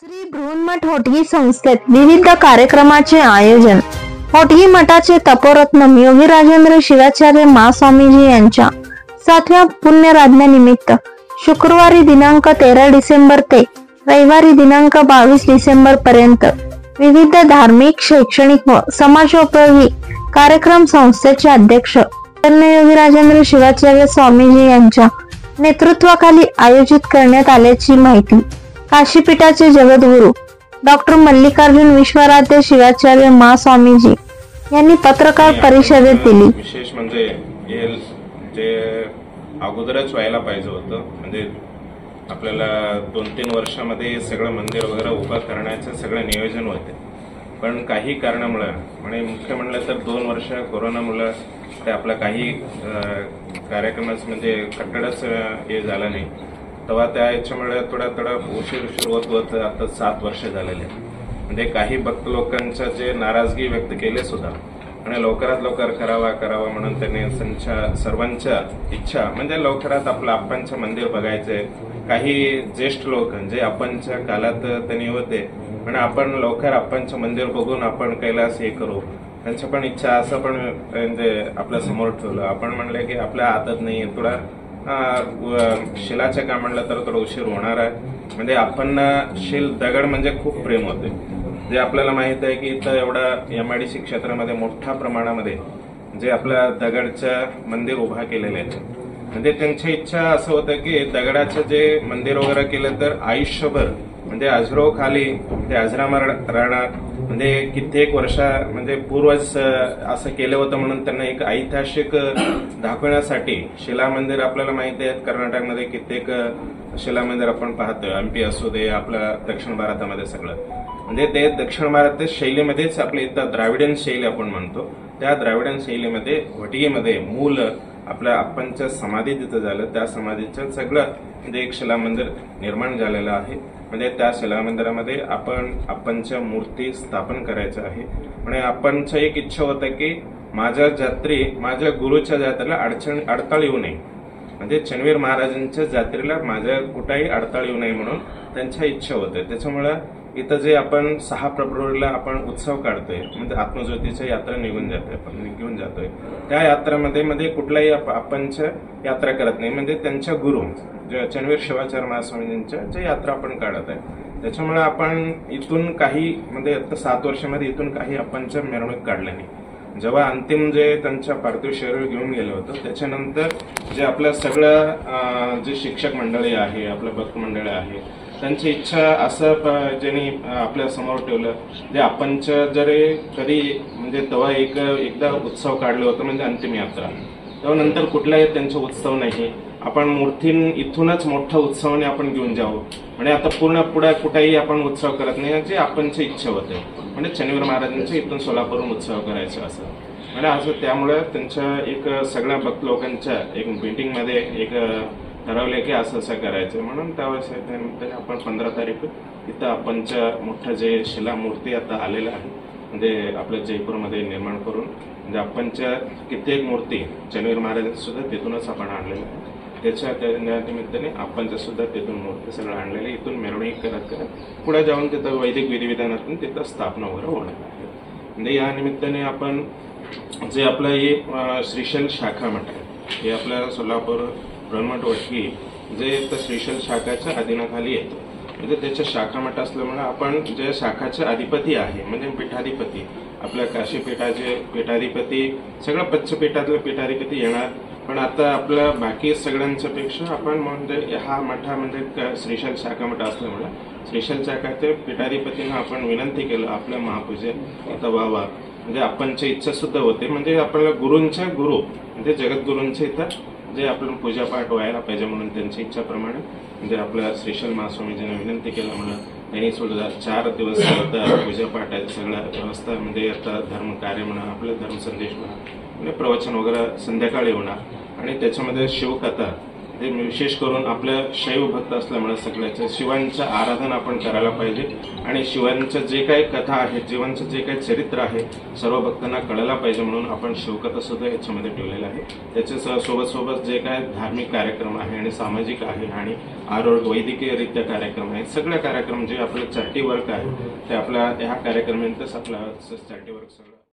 श्री बृहन्मठ होटगी संस्थेत विविध कार्यक्रमाचे आयोजन। होटगी मठाचे तपोरत्न योगी राजेंद्र शिवाचार्य महास्वामीजी यांच्या 7व्या पुण्यराज्ञानिमित्त शुक्रवारी दिनांक 13 डिसेंबर ते रविवारी दिनांक 22 डिसेंबर पर्यंत विविध धार्मिक, शैक्षणिक व समाजोपयोगी कार्यक्रम संस्थेचे अध्यक्ष योगी राजेंद्र शिवाचार्य स्वामीजी यांच्या नेतृत्वाखाली आयोजित करण्यात आल्याची माहिती काशीपीठाचे जगद्गुरू डॉक्टर मल्लिकार्जुन विश्वाराध्य शिवाचार्य महास्वामीजी यांनी पत्रकार परिषदेत दिली। विशेष म्हणजे जे अगोदरच व्हायला पाहिजे होतं, म्हणजे आपल्याला 2-3 वर्षामध्ये सगळं मंदिर वगैरे उभं करण्याचं सगळं नियोजन होते, पण काही कारणामुळे म्हणजे मुख्य म्हणलं तर 2 वर्ष कोरोनामुळे ते आपला काही कार्यक्रमाचं म्हणजे कट्टडच हे झालं नाही, तेव्हा त्या याच्यामुळे थोडा उशीर सुरुवात होत आता 7 वर्ष झालेले। म्हणजे काही भक्त लोकांच्या जे नाराजगी व्यक्त केले सुद्धा आणि लवकरात लवकर करावा म्हणून त्यांनी सर्वांच्या इच्छा म्हणजे लवकरात आपलं आप्पांचं मंदिर बघायचंय। काही ज्येष्ठ लोक जे आप्पांच्या काळात त्यांनी होते आणि आपण लवकर आप्पांचं मंदिर बघून आपण कैलास हे करू, त्यांची पण इच्छा असं पण म्हणजे आपल्या समोर ठेवलं। आपण म्हणलं की आपल्या हातात नाही, थोडा शिलाचं काम म्हणलं तर थोडं उशीर होणार आहे। म्हणजे आपण शिल दगड म्हणजे खूप प्रेम होते, जे आपल्याला माहित आहे की इथं एवढा MIDC क्षेत्रामध्ये मोठ्या प्रमाणामध्ये जे आपल्या दगडचं मंदिर उभा केलेले आहे, म्हणजे त्यांची इच्छा असं होतं की दगडाचं जे मंदिर वगैरे केलं तर आयुष्यभर म्हणजे अजरो खाली ते अजरामर राहणार, म्हणजे कित्येक वर्ष म्हणजे पूर्वज असं केलं होतं म्हणून त्यांना एक ऐतिहासिक दाखवण्यासाठी शिला मंदिर आपल्याला माहिती आहे कर्नाटकमध्ये कित्येक शिला मंदिर आपण पाहतोय, MP असू दे आपल्या दक्षिण भारतामध्ये सगळं म्हणजे ते दक्षिण भारत शैलीमध्येच आपल्या इथं द्राविडियन शैली आपण म्हणतो, त्या द्राविडियन शैलीमध्ये वटिगेमध्ये मूल आपल्या आप्पांचं समाधी तिथं झालं, त्या समाधीचं सगळं म्हणजे एक शिला मंदिर निर्माण झालेलं आहे। म्हणजे त्या शिला मंदिरामध्ये आपण आप्पांच्या मूर्ती स्थापन करायचं आहे। म्हणजे आप्पांचं एक इच्छा होतं की माझ्या जत्री माझ्या गुरुच्या जत्रेला अडथळा येऊ नये, म्हणजे चनवीर महाराजांच्या जत्रेला माझ्या कुठेही अडथळा येऊ नये म्हणून त्यांच्या इच्छा होते। त्याच्यामुळे इथं जे आपण 6 फेब्रुवारीला आपण उत्सव काढतोय म्हणजे आत्मज्योतीच्या यात्रा घेऊन जातोय, त्या यात्रेमध्ये कुठल्याही आप्पांच्या यात्रा करत नाही, म्हणजे त्यांच्या गुरु चनवीर शिवाचार्य महास्वामींच्या जे यात्रा आपण काढत आहे। त्याच्यामुळे आपण इथून काही म्हणजे आता 7 वर्षामध्ये इथून काही आप्पांच्या मिरवणूक काढल्या नाही। जेव्हा अंतिम जे त्यांच्या पार्थिव शरीर घेऊन गेलं होतं त्याच्यानंतर जे आपल्या सगळं जे शिक्षक मंडळी आहे, आपलं भक्त मंडळी आहे, त्यांची इच्छा असं ज्यांनी आपल्या समोर ठेवलं जे आप्पांचं जरी कधी म्हणजे तेव्हा एकदा उत्सव काढलं होतं म्हणजे अंतिम यात्रा, तेव्हा नंतर कुठलाही त्यांचा उत्सव नाही, आपण मूर्ती इथूनच मोठ्या उत्सवाने आपण घेऊन जाऊ, म्हणजे आता पूर्ण पुढे कुठेही आपण उत्सव करत नाही, जे आप्पांची इच्छा होते म्हणजे चनवीर महाराजांच्या इथून सोलापूरहून उत्सव करायचं असं म्हणजे असं। त्यामुळे त्यांच्या एक सगळ्या भक्त लोकांच्या एक मीटिंगमध्ये एक ठरवले की असं करायचं, म्हणून त्यावेळेस आपण 15 तारीख इथं आप्पांच्या मोठ्या जे शिला मूर्ती आता आलेल्या आहे म्हणजे आपल्या जयपूरमध्ये निर्माण करून म्हणजे आप्पांच्या कित्येक मूर्ती चनवीर महाराजांच्या सुद्धा तिथूनच आपण आणलेल्या आहे। त्याच्या निमित्ताने आप्पांच्या सुद्धा तिथून मूर्ती सगळं आणलेले, इथून मिरवणूक करत पुढे जाऊन तिथं वैदिक विधिविधानातून तिथं स्थापना वगैरे होणार आहे। म्हणजे या निमित्ताने आपण जे आपलं हे श्रीशैल शाखा मठ आहे हे आपल्या सोलापूर बृहन्मठ होटगी जे श्रीशैल शाखाच्या अधीनाखाली येतो, म्हणजे त्याच्या शाखा मठ असल्यामुळे आपण जे शाखाचे अधिपती आहे म्हणजे पीठाधिपती आपल्या काशीपीठाचे पीठाधिपती सगळं पश्चपीठातले पीठाधिपती येणार, पण आता आपल्या बाकी सगळ्यांच्या पेक्षा आपण म्हणजे हा मठा म्हणजे श्रीशैल शाखा मठ असल्यामुळे श्रीशैल शाखाचे पीठाधिपतींना आपण विनंती केलं आपल्या महापूजेत इथं व्हावा, म्हणजे आप्पांची इच्छा सुद्धा होते, म्हणजे आपल्याला गुरूंच्या गुरु म्हणजे जगद्गुरूंच्या इथं जे आपलं पूजापाठ व्हायला पाहिजे म्हणून त्यांच्या इच्छाप्रमाणे म्हणजे आपल्या श्रीशैल महास्वामीजींना विनंती केलं म्हणून त्यांनी सुद्धा 4 दिवस पूजापाठ आहे सगळं व्यवस्था म्हणजे आता धर्म कार्य म्हणा आपलं धर्म संदेश म्हणा म्हणजे प्रवचन वगैरे संध्याकाळी होणार आणि त्याच्यामध्ये शिवकथा ते विशेष करून आपल्या शैव भक्त असल्यामुळे सगळ्याचं शिवांचं आराधना आपण करायला पाहिजे आणि शिवांचं जे काही कथा आहे, जीवांचं जे काही चरित्र आहे सर्व भक्तांना कळायला पाहिजे म्हणून आपण शिवकथा सुद्धा याच्यामध्ये ठेवलेलं आहे. त्याच्या सोबत जे काय धार्मिक कार्यक्रम आहे आणि सामाजिक आहे आणि आरोग्य वैद्यकीयरित्या कार्यक्रम आहे, सगळे कार्यक्रम जे आपलं चॅरिटी वर्क आहे ते आपल्या ह्या कार्यक्रमांतच आपला चॅरिटी वर्क सगळं